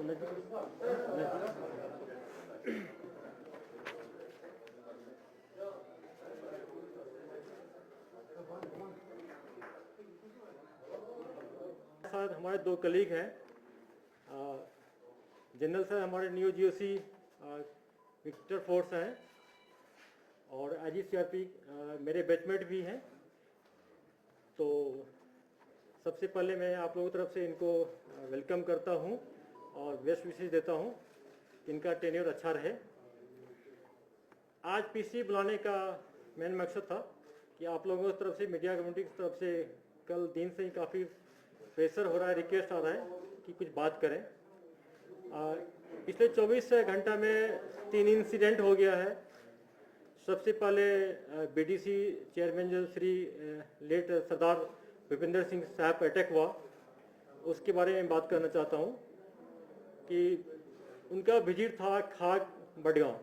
साथ हमारे दो कलीग हैं, जनरल सर हमारे न्यू जीओसी विक्टर फोर्स हैं और IGCRP मेरे बैचमेट भी हैं। तो सबसे पहले मैं आप लोगों की तरफ से इनको वेलकम करता हूं और बेस्ट विशेष देता हूं कि इनका टेन्योर अच्छा रहे। आज PC बुलाने का मेन मकसद था कि आप लोगों की तरफ से, मीडिया कम्युनिटी की तरफ से कल दिन से ही काफ़ी प्रेशर हो रहा है, रिक्वेस्ट आ रहा है कि कुछ बात करें। पिछले 24 घंटा में 3 इंसिडेंट हो गया है। सबसे पहले BDC चेयरमैन जो श्री लेट सरदार भूपेंद्र सिंह साहब अटैक हुआ, उसके बारे में बात करना चाहता हूं कि उनका विजिट था खाग बडगांव।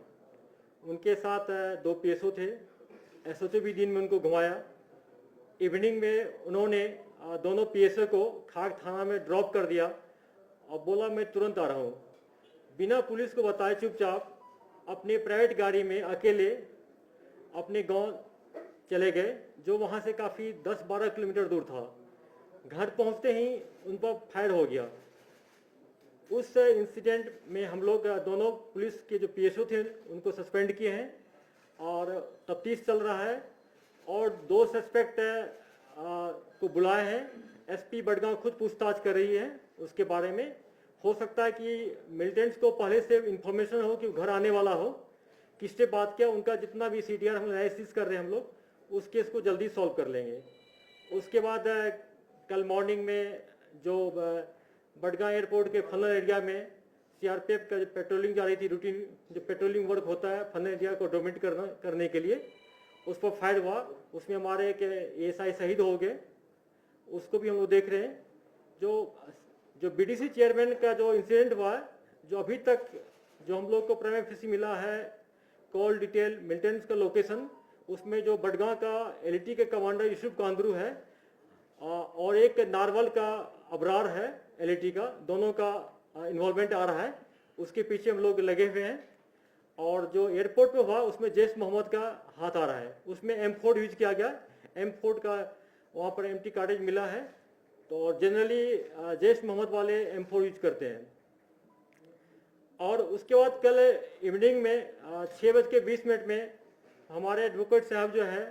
उनके साथ 2 PSO थे, SHO भी दिन में उनको घुमाया। इवनिंग में उन्होंने दोनों PSO को खाग थाना में ड्रॉप कर दिया और बोला मैं तुरंत आ रहा हूँ। बिना पुलिस को बताए चुपचाप अपनी प्राइवेट गाड़ी में अकेले अपने गांव चले गए, जो वहाँ से काफ़ी 10-12 किलोमीटर दूर था। घर पहुँचते ही उन पर फायर हो गया। उस इंसिडेंट में हम लोग दोनों पुलिस के जो PSO थे उनको सस्पेंड किए हैं और तफ्तीश चल रहा है और 2 सस्पेक्ट को बुलाए हैं। SP बडगांव खुद पूछताछ कर रही है उसके बारे में। हो सकता है कि मिलिटेंट्स को पहले से इंफॉर्मेशन हो कि घर आने वाला हो, किससे बात किया, उनका जितना भी CTR हम एनालिसिस कर रहे हैं हम लोग, उस केस को जल्दी सॉल्व कर लेंगे। उसके बाद कल मॉर्निंग में जो बडगांव एयरपोर्ट के फनल एरिया में CRPF का जो पेट्रोलिंग जा रही थी, रूटीन जो पेट्रोलिंग वर्क होता है फनल एरिया को डोमिनेट करने के लिए, उस पर फायर हुआ। उसमें हमारे एक ASI शहीद हो गए, उसको भी हम लोग देख रहे हैं। जो BDC चेयरमैन का जो इंसिडेंट हुआ है, जो अभी तक जो हम लोग को प्राइमरी फेसी मिला है कॉल डिटेल मिलिटेंट्स का लोकेशन, उसमें जो बडगांव का LET के कमांडर यूसुफ कांदरू है और एक नारवल का अबरार है LET का, दोनों का इन्वॉल्वमेंट आ रहा है। उसके पीछे हम लोग लगे हुए हैं। और जो एयरपोर्ट पे हुआ उसमें जैश मोहम्मद का हाथ आ रहा है। उसमें M4 यूज किया गया। M4 का वहाँ पर एम्प्टी कार्टेज मिला है। तो जनरली जैश मोहम्मद वाले M4 यूज करते हैं। और उसके बाद कल इवनिंग में 6:20 में हमारे एडवोकेट साहब जो है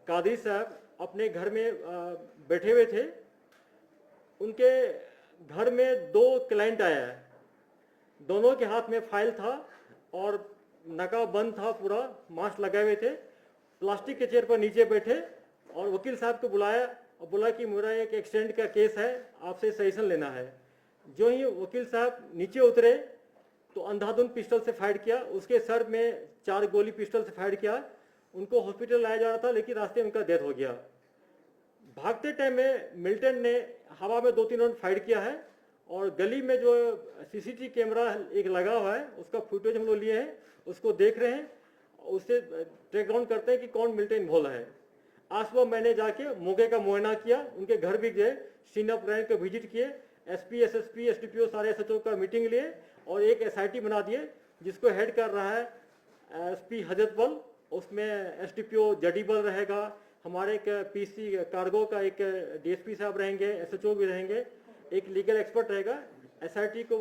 कादरी साहब अपने घर में बैठे हुए थे। उनके घर में 2 क्लाइंट आया है। दोनों के हाथ में फाइल था और नकाब बंद था, पूरा मास्क लगाए हुए थे। प्लास्टिक के चेयर पर नीचे बैठे और वकील साहब को बुलाया और बोला कि मेरा एक एक्सीडेंट का केस है, आपसे सजेशन लेना है। जो ही वकील साहब नीचे उतरे तो अंधाधुंध पिस्टल से फायर किया। उसके सर में 4 गोली पिस्टल से फायर किया। उनको हॉस्पिटल लाया जा रहा था, लेकिन रास्ते में उनका डेथ हो गया। भागते टाइम में मिलिटेंट ने हवा में 2-3 राउंड फायर किया है और गली में जो CCTV कैमरा एक लगा हुआ है उसका फुटेज हम लोग लिए हैं, उसको देख रहे हैं। उससे ट्रैक डाउन करते हैं कि कौन मिलिटेंट इन्वॉल्व है। आज सुबह मैंने जाके मौके का मुआयना किया, उनके घर भी गए, सीन ऑफ रैंक को विजिट किए, SP SSP SDPO सारे SHO का मीटिंग लिए और एक SIT बना दिए जिसको हेड कर रहा है SP हजरतबल। उसमें SDPO जडीबल रहेगा, हमारे एक PC कार्गो का एक DSP साहब रहेंगे, SHO भी रहेंगे, एक लीगल एक्सपर्ट रहेगा। SIT को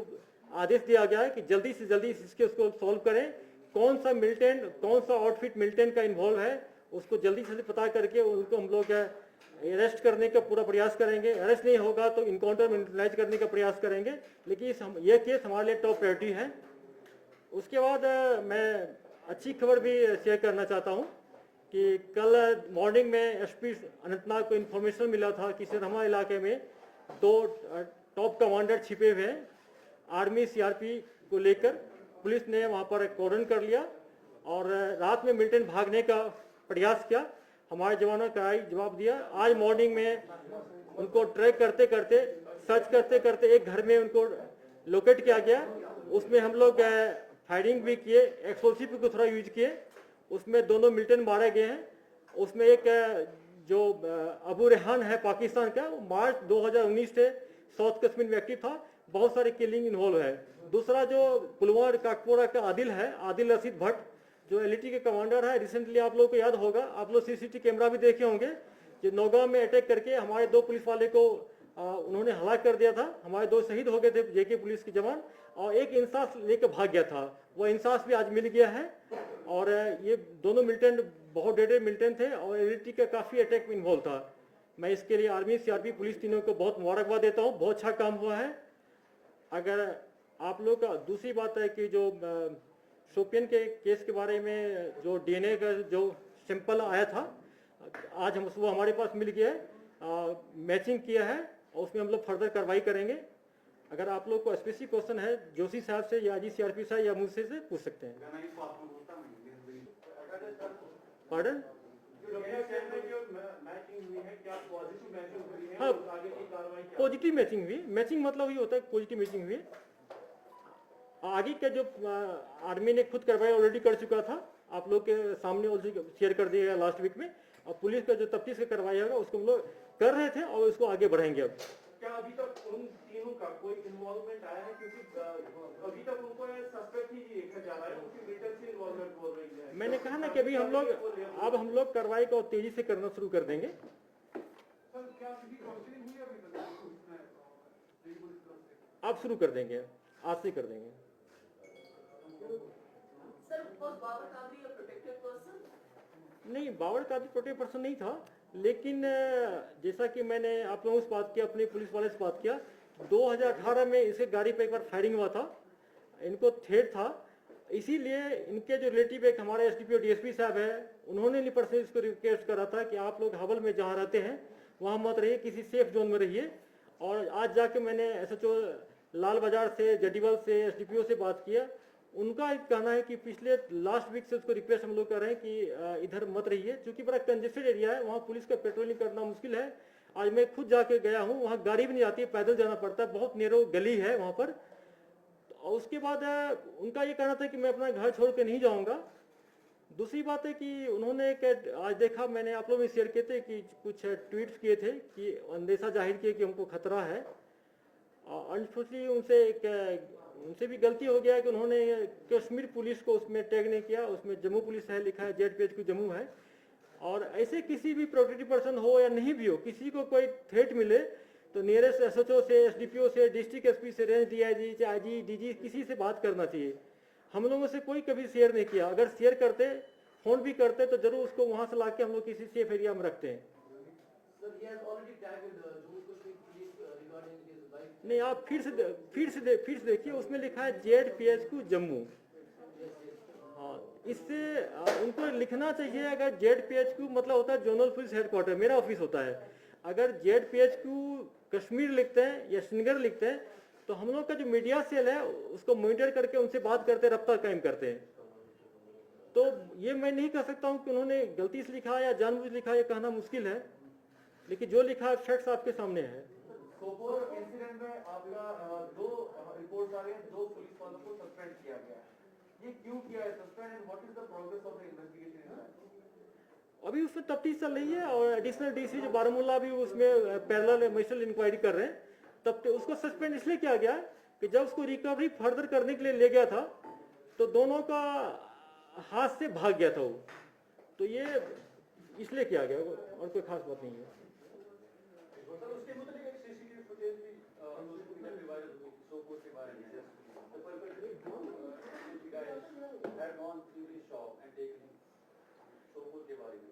आदेश दिया गया है कि जल्दी से जल्दी इसके उसको सॉल्व करें। कौन सा मिलिटेंट, कौन सा आउटफिट मिलिटेंट का इन्वॉल्व है, उसको जल्दी से पता करके उनको हम लोग अरेस्ट करने का पूरा प्रयास करेंगे। अरेस्ट नहीं होगा तो इनकाउंटर में यूटिलाइज करने का प्रयास करेंगे, लेकिन ये केस हमारे लिए टॉप प्रायोरिटी है। उसके बाद मैं अच्छी खबर भी शेयर करना चाहता हूँ कि कल मॉर्निंग में SP अनंतनाग को इन्फॉर्मेशन मिला था कि सिरहमा इलाके में 2 टॉप कमांडर छिपे हुए हैं। आर्मी CRP को लेकर पुलिस ने वहाँ पर कॉर्डन कर लिया और रात में मिलिटेंट भागने का प्रयास किया। हमारे जवानों का जवाब दिया। आज मॉर्निंग में उनको ट्रैक करते करते, सर्च करते करते एक घर में उनको लोकेट किया गया। उसमें हम लोग फायरिंग भी किए, एक्सप्लोसिव को थोड़ा यूज किए। उसमें दोनों मिलिटेंट मारे गए हैं। उसमें एक जो अबू रेहान है पाकिस्तान का, मार्च 2019 से साउथ कश्मीर में एक्टिव था, बहुत सारे किलिंग इन्वॉल्व है। दूसरा जो पुलवामा काकपोरा का आदिल है, आदिल रशीद भट्ट, जो एलईटी के कमांडर है, रिसेंटली आप लोगों को याद होगा, आप लोग सीसीटीवी कैमरा भी देखे होंगे, जो नौगांव में अटैक करके हमारे 2 पुलिस वाले को उन्होंने हलाक कर दिया था। हमारे 2 शहीद हो गए थे जेके पुलिस के जवान, और एक इंसास लेकर भाग गया था, वो इंसास भी आज मिल गया है। और ये दोनों मिलिटेंट बहुत डेडे मिलिटेंट थे और एलईटी का काफ़ी अटैक में इन्वॉल्व था। मैं इसके लिए आर्मी, सीआरपी, पुलिस तीनों को बहुत मुबारकबाद देता हूँ, बहुत अच्छा काम हुआ है। अगर आप लोग का दूसरी बात है कि जो शोपियन के केस के बारे में जो डीएनए का जो सैंपल आया था, आज हम सुबह हमारे पास मिल गया है, मैचिंग किया है और उसमें हम लोग फर्दर कार्रवाई करेंगे। अगर आप लोग को स्पेसिफिक क्वेश्चन है जोशी साहब से या जी सीआरपी साहब या मुझसे से पूछ सकते हैं। पार्डन? हाँ, पॉजिटिव मैचिंग हुई। मैचिंग मतलब ये होता है पॉजिटिव मैचिंग हुई। आगे का जो आर्मी ने खुद कार्रवाई ऑलरेडी कर चुका था, आप लोग के सामने ऑलरेडी शेयर कर दिया गया लास्ट वीक में, और पुलिस का जो तफ्तीश का कार्रवाई होगा उसको हम लोग कर रहे थे और उसको आगे बढ़ाएंगे। अब क्या अभी तक उन तीनों का कोई इन्वॉल्वमेंट आया है? क्योंकि अभी तक उनको सस्पेक्ट ही देखा जा रहा है, उनकी बेटर से इन्वॉल्वमेंट बोल रही है। मैंने कहा ना कि अभी हम लोग कार्रवाई को तेजी से करना शुरू कर देंगे। आप शुरू कर देंगे, आज से कर देंगे। नहीं, बाबर कादरी प्रोटेक्टेड पर्सन नहीं था, लेकिन जैसा कि मैंने आप लोगों से बात किया, अपने पुलिस वाले से बात किया, 2018 में इसके गाड़ी पे एक बार फायरिंग हुआ था, इनको थ्रेट था, इसीलिए इनके जो रिलेटिव एक हमारे एसडीपीओ डीएसपी साहब है, उन्होंने पर्सनली इसको रिक्वेस्ट करा था कि आप लोग हवल में जहाँ रहते हैं वहाँ मत रहिए, किसी सेफ जोन में रहिए। और आज जाके मैंने एसएचओ लाल बाजार से, जडीवाल से, एसडीपीओ से बात किया, उनका कहना है कि पिछले लास्ट वीक से उसको रिक्वेस्ट हम लोग कर रहे हैं कि इधर मत रहिए, क्योंकि बड़ा कंजेस्टेड एरिया है, वहाँ पुलिस का पेट्रोलिंग करना मुश्किल है। आज मैं खुद जाके गया हूँ, वहाँ गाड़ी भी नहीं आती है, पैदल जाना पड़ता है, बहुत नेरो गली है वहाँ पर। और उसके बाद उनका ये कहना था कि मैं अपना घर छोड़ के नहीं जाऊँगा। दूसरी बात है कि उन्होंने आज देखा, मैंने आप लोग में शेयर किए थे कि कुछ ट्वीट्स किए थे कि अंदेशा जाहिर किए कि हमको खतरा है। अनफॉर्चुनेटली उनसे भी गलती हो गया है कि उन्होंने कश्मीर पुलिस को उसमें टैग नहीं किया, उसमें जम्मू पुलिस है लिखा है, ZPHQ जम्मू है। और ऐसे किसी भी प्रोटेक्टेड पर्सन हो या नहीं भी हो, किसी को कोई थ्रेट मिले तो नियरेस्ट एसएचओ से, एसडीपीओ से, डिस्ट्रिक्ट एसपी से, रेंज डीआईजी, आईजी, डीजी, किसी से बात करना चाहिए। हम लोगों से कोई कभी शेयर नहीं किया, अगर शेयर करते, फोन भी करते तो जरूर उसको वहां से लाके हम लोग किसी सेफ एरिया में रखते हैं। नहीं, आप फिर से देखिए, उसमें लिखा है ZPHQ जम्मू। हाँ, इससे उनको लिखना चाहिए, अगर ZPHQ मतलब होता है जोनल पुलिस हेडक्वार्टर, मेरा ऑफिस होता है। अगर ZPHQ कश्मीर लिखते हैं या श्रीनगर लिखते हैं तो हम लोग का जो मीडिया सेल है उसको मॉनिटर करके उनसे बात करते, रब्ता कायम करते हैं। तो ये मैं नहीं कह सकता हूँ कि उन्होंने गलती से लिखा या जानबूझ लिखा, ये कहना मुश्किल है, लेकिन जो लिखा है फैक्ट्स आपके सामने है। सोपोर इंसिडेंट में आपका 2 रिपोर्ट्स आ रहे हैं, 2 पुलिस वालों को सस्पेंड किया गया, ये क्यों किया है suspend, and what is the progress of the investigation in that? अभी उसमें तफ्तीश चल रही है और एडिशनल डीसी जो बारामूला भी उसमें पैरेलल मजिस्ट्रेट इंक्वायरी कर रहे हैं। तब तो उसको सस्पेंड इसलिए किया गया कि जब उसको रिकवरी फर्दर करने के लिए ले गया था तो दोनों का हाथ से भाग गया था वो, तो ये इसलिए किया गया और कोई खास बात नहीं है।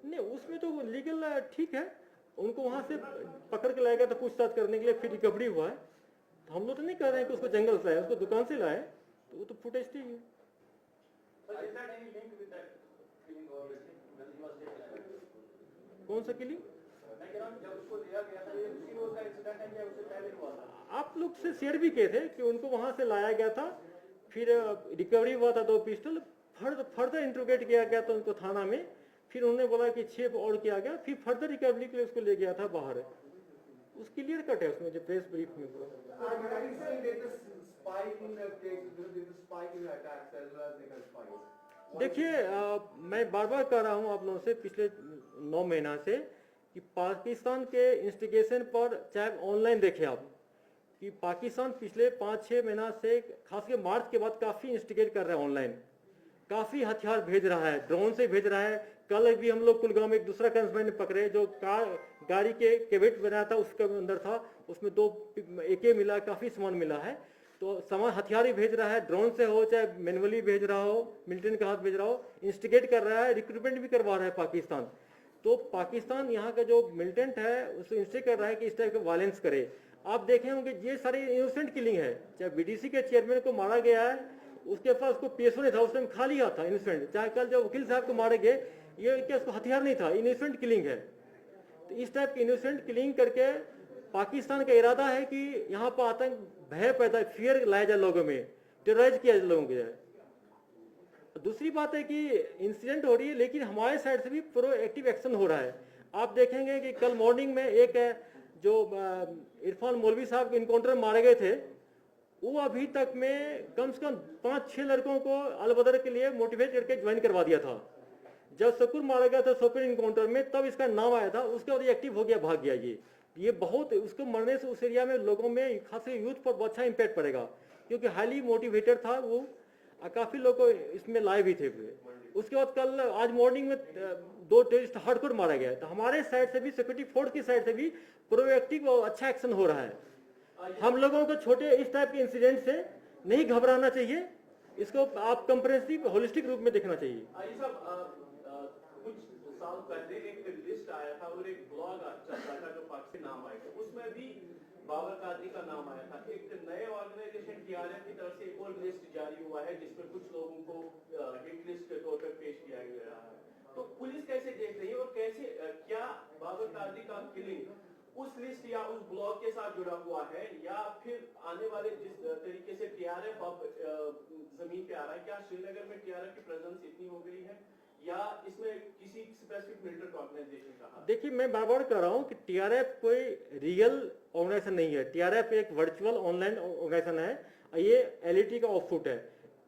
नहीं, उसमें तो लीगल ठीक है, उनको वहां से पकड़ के लाया गया था पूछताछ करने के लिए, फिर रिकवरी हुआ है। तो हम लोग तो नहीं कह रहे हैं कि उसको जंगल से लाए, उसको दुकान से लाए, तो वो तो फुटेज थी। कौन सा किलिंग? आप लोग से शेयर भी किए थे कि उनको वहां से लाया गया था, फिर रिकवरी हुआ था 2 पिस्टल, फर्दर इंट्रोगेट किया गया था उनको थाना में, फिर उन्होंने बोला कि 6 और किया गया, फिर फर्दर रिकवरी के लिए उसको ले गया था बाहर। उस क्लियर कट है उसमें जो प्रेस ब्रीफ में पूरा। देखिए, मैं बार बार कह रहा हूँ आप लोगों से पिछले 9 महीना से कि पाकिस्तान के इंस्टिगेशन पर, चाहे ऑनलाइन देखें आप, कि पाकिस्तान पिछले 5-6 महीना से खासकर मार्च के बाद काफ़ी इंस्टिगेट कर रहा है ऑनलाइन, काफ़ी हथियार भेज रहा है, ड्रोन से भेज रहा है। कल भी हम लोग कुलगाम में एक दूसरा कंसमेंट पकड़े जो गाड़ी के केवेट बनाया था, उसके अंदर था, उसमें 2 AK मिला, काफ़ी सामान मिला है। तो सामान हथियार ही भेज रहा है, ड्रोन से हो चाहे मैनुअली भेज रहा हो, मिलिटेंट के हाथ भेज रहा हो, इंस्टिगेट कर रहा है, रिक्रूटमेंट भी करवा रहा है पाकिस्तान। तो पाकिस्तान यहाँ का जो मिलिटेंट है उसको इंस्टिगेट कर रहा है कि इस टाइप का वायलेंस करे। आप देखे होंगे ये सारी इनोसेंट किलिंग है, चाहे BDC के चेयरमैन को मारा गया है, उसके पास उसको PSO नहीं था, उस टाइम खा लिया था इनोसेंट। चाहे कल जो वकील साहब को मारे गए, ये क्या उसको हथियार नहीं था, इनोसेंट किलिंग है। तो इस टाइप की इनोसेंट किलिंग करके पाकिस्तान का इरादा है कि यहाँ पर आतंक, भय पैदा, फियर लाया जाए लोगों में, टेरराइज किया जाए लोगों को। दूसरी बात है कि इंसिडेंट हो रही है लेकिन हमारे साइड से भी प्रोएक्टिव एक्शन हो रहा है। आप देखेंगे कि कल मॉर्निंग में एक जो इरफान मौलवी साहब के इनकाउंटर में मारे गए थे, वो अभी तक में कम से कम 5-6 लड़कों को अलबदर के लिए मोटिवेट करके ज्वाइन करवा दिया था। जब शकुर मारा गया था शकुर इनकाउंटर में, तब इसका नाम आया था, उसके बाद एक्टिव हो गया, भाग गया। ये बहुत, उसको मरने से उस एरिया में लोगों में खासकर यूथ पर अच्छा इंपैक्ट पड़ेगा, क्योंकि हाईली मोटिवेटेड था वो, काफ़ी लोग को इसमें लाए भी थे। उसके बाद कल आज मॉर्निंग में 2 टेररिस्ट हार्डकोर मारा गया है। तो हमारे साइड से भी, सिक्योरिटी फोर्स की साइड से भी प्रोएक्टिव और अच्छा एक्शन हो रहा है। हम लोगों को छोटे इस टाइप के इंसिडेंट से नहीं घबराना चाहिए, इसको आप कंप्रेहेंसिव होलिस्टिक रूप में देखना चाहिए। कुछ साल पहले एक लिस्ट आया था और एक ब्लॉग चल रहा था जो पाकिस्तान नाम आया था, उसमें भी बाबर कादरी का नाम आया था। एक नए ऑर्गेनाइजेशन TRF की तरफ से एक और लिस्ट जारी हुआ है जिसमें कुछ लोगों को हिट लिस्ट के तौर पर पेश किया गया है। तो पुलिस कैसे देख रही है और कैसे, क्या बाबर कादरी का किलिंग उस लिस्ट या उस ब्लॉग के साथ जुड़ा हुआ है, या फिर आने वाले जिस तरीके से TRF अब जमीन पे आ रहा है, क्या श्रीनगर में TRF की प्रेजेंस इतनी हो गई है या इसमें किसी स्पेसिफिक मिलिटेंट ऑर्गेनाइजेशन का हाथ? देखिए, मैं बार बार कह रहा हूँ कि TRF कोई रियल ऑर्गेनाइजेशन नहीं है। TRF एक वर्चुअल ऑनलाइन ऑर्गेनाइजेशन है। ये LAT का ऑफशूट है।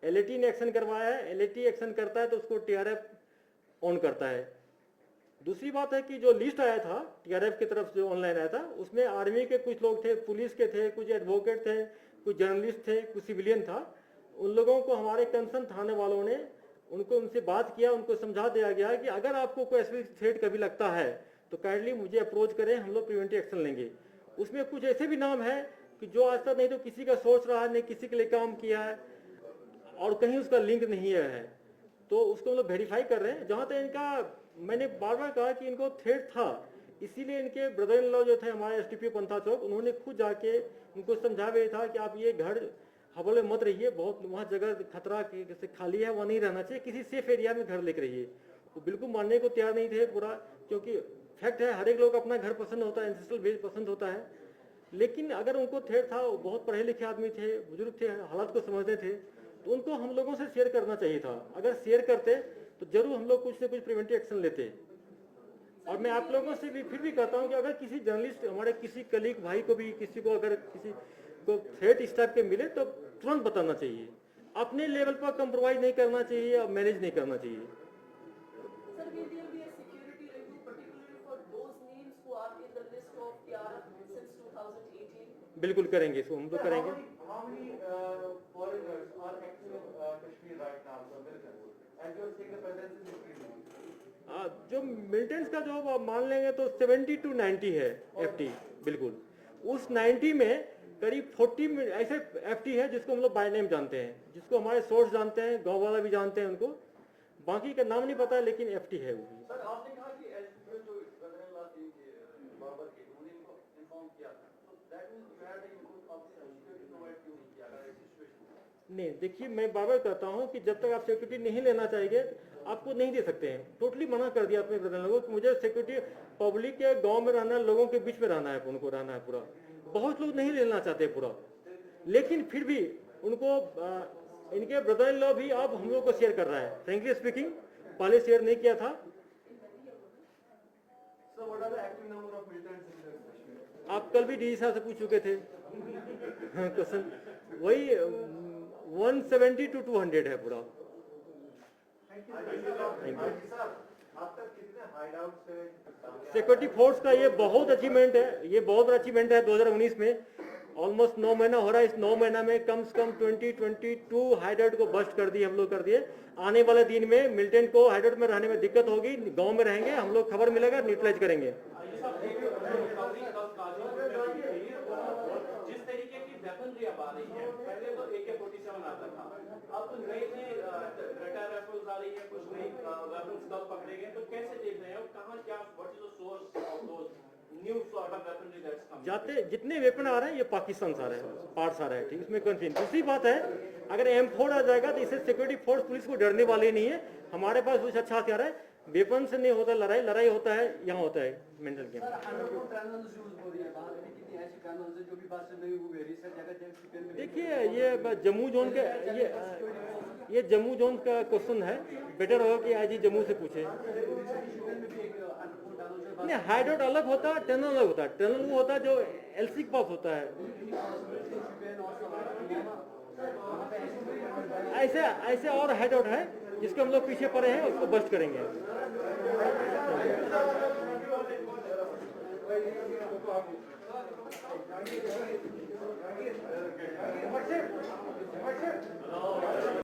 LAT ने एक्शन करवाया है, LAT एक्शन करता है तो उसको TRF ऑन करता है। दूसरी बात है कि जो लिस्ट आया था TRF की तरफ से, जो ऑनलाइन आया था, उसमें आर्मी के कुछ लोग थे, पुलिस के थे, कुछ एडवोकेट थे, कुछ जर्नलिस्ट थे, कुछ सिविलियन था। उन लोगों को हमारे कंसर्न थाने वालों ने उनसे बात किया, उनको समझा दिया गया कि अगर आपको कोई ऐसी थ्रेट कभी लगता है तो काइंडली मुझे अप्रोच करें, हम लोग प्रिवेंटिव एक्शन लेंगे। उसमें कुछ ऐसे भी नाम है कि जो आज तक नहीं तो किसी का सोच रहा है, नहीं किसी के लिए काम किया है और कहीं उसका लिंक नहीं है, तो उसको हम लोग वेरीफाई कर रहे हैं। जहाँ तक इनका, मैंने बार बार कहा कि इनको थ्रेट था, इसीलिए इनके ब्रदर इन लॉ जो थे हमारे STPO पंथा चौक, उन्होंने खुद जाके उनको समझा भी था कि आप ये घर हवाले मत रहिए, बहुत वहाँ जगह खतरा से खाली है, वहाँ नहीं रहना चाहिए, किसी सेफ एरिया में घर लेकर रहिए। वो बिल्कुल मानने को तैयार नहीं थे पूरा, क्योंकि फैक्ट है हर एक लोग अपना घर पसंद होता है, एंसेस्ट्रल बेस पसंद होता है। लेकिन अगर उनको थ्रेट था, वो बहुत पढ़े लिखे आदमी थे, बुजुर्ग थे, हालात को समझते थे, तो उनको हम लोगों से शेयर करना चाहिए था। अगर शेयर करते तो जरूर हम लोग कुछ न कुछ प्रिवेंटिव एक्शन लेते। और मैं आप लोगों से भी फिर भी कहता हूँ कि अगर किसी जर्नलिस्ट, हमारे किसी कलीग भाई को भी, किसी को अगर किसी को थ्रेट इस टाइप के मिले तो तुरंत बताना चाहिए। अपने लेवल पर कंप्रोमाइज नहीं करना चाहिए और मैनेज नहीं करना चाहिए। Sir, will there be a security review particularly for those names who are in the list of TRF since 2018? बिल्कुल करेंगे, इसको हम लोग करेंगे। How many foreigners are active in Kashmir right now, the militants? And you are saying the presence is increasing. जो militants का जो मान लेंगे तो 70 to 90 है FT, बिल्कुल। उस 90 में करीब 40 ऐसे FT है जिसको हम लोग बाय नेम जानते हैं, जिसको हमारे सोर्स जानते हैं, गांव वाला भी जानते हैं उनको, बाकी का नाम नहीं पता है, लेकिन FT है वो। सर, आपने कहा कि STPO जो ब्रदर-इन-लॉ थे बाबर के, उन्होंने इनको इन्फॉर्म किया था, तो दैट मींस यू हैड इनको आप सिक्योरिटी प्रोवाइड क्यों नहीं किया अगर ऐसी सिचुएशन? नहीं, देखिए, मैं बार बार कहता हूँ कि जब तक आप सिक्योरिटी नहीं लेना चाहिए, आपको नहीं दे सकते हैं। टोटली मना कर दिया अपने ब्रदर लोगों को, मुझे सिक्योरिटी पब्लिक के गांव में रहना, लोगों के बीच में रहना है, उनको रहना है पूरा। बहुत लोग नहीं लेना चाहते पूरा, लेकिन फिर भी उनको इनके ब्रदर इन लॉ भी अब हम लोग को शेयर कर रहा है। फ्रेंकली स्पीकिंग, पहले शेयर नहीं किया था। So what are the active number of militants in Kashmir? आप कल भी DG साहब से पूछ चुके थे क्वेश्चन, वही 170 to 200 है पूरा। सिक्योरिटी फोर्स का ये बहुत अचीवमेंट है, ये बहुत बड़ा अचीवमेंट है 2019 में। ऑलमोस्ट 9 महीना हो रहा है। इस 9 महीना में कम से कम 22 हाइड्रेट को बस्ट कर दिए, हम लोग कर दिए। आने वाले दिन में मिलिटेंट को हाइड्रेट में रहने में दिक्कत होगी, गांव में रहेंगे हम लोग, खबर मिलेगा न्यूट्रलाइज करेंगे। जिस तरीके की वेपनरी अब आ रही है, पहले तो AK-47 आता था, अब तो नई रिटायर राइफल्स आ रही है, कुछ नई वेपन्स कब पकड़े गए, तो कैसे देख रहे हैं, कहाँ क्या, what is the source of those new sort of weaponry that's coming? जाते जितने वेपन आ रहे हैं ये पाकिस्तान से आ रहे हैं, पार्ट्स आ रहे हैं, ठीक, इसमें कंफ्यूजन। दूसरी बात है, अगर M4 आ जाएगा तो इससे सिक्योरिटी फोर्स पुलिस को डरने वाले नहीं है। हमारे पास कुछ अच्छा हथियार है, वेपन से नहीं होता लड़ाई, लड़ाई होता है यहाँ होता है मेंटल गेम। देखिए ये जम्मू जोन के ये जम्मू जोन का क्वेश्चन है, बेटर होगा कि आज ही जम्मू से पूछे। नहीं, हाइड्रोट अलग होता है, टनल अलग होता है। टनल वो होता है जो LC के पास होता है। ऐसे ऐसे और हाइड्रोट है जिसके हम लोग पीछे पड़े हैं, उसको बस्ट करेंगे।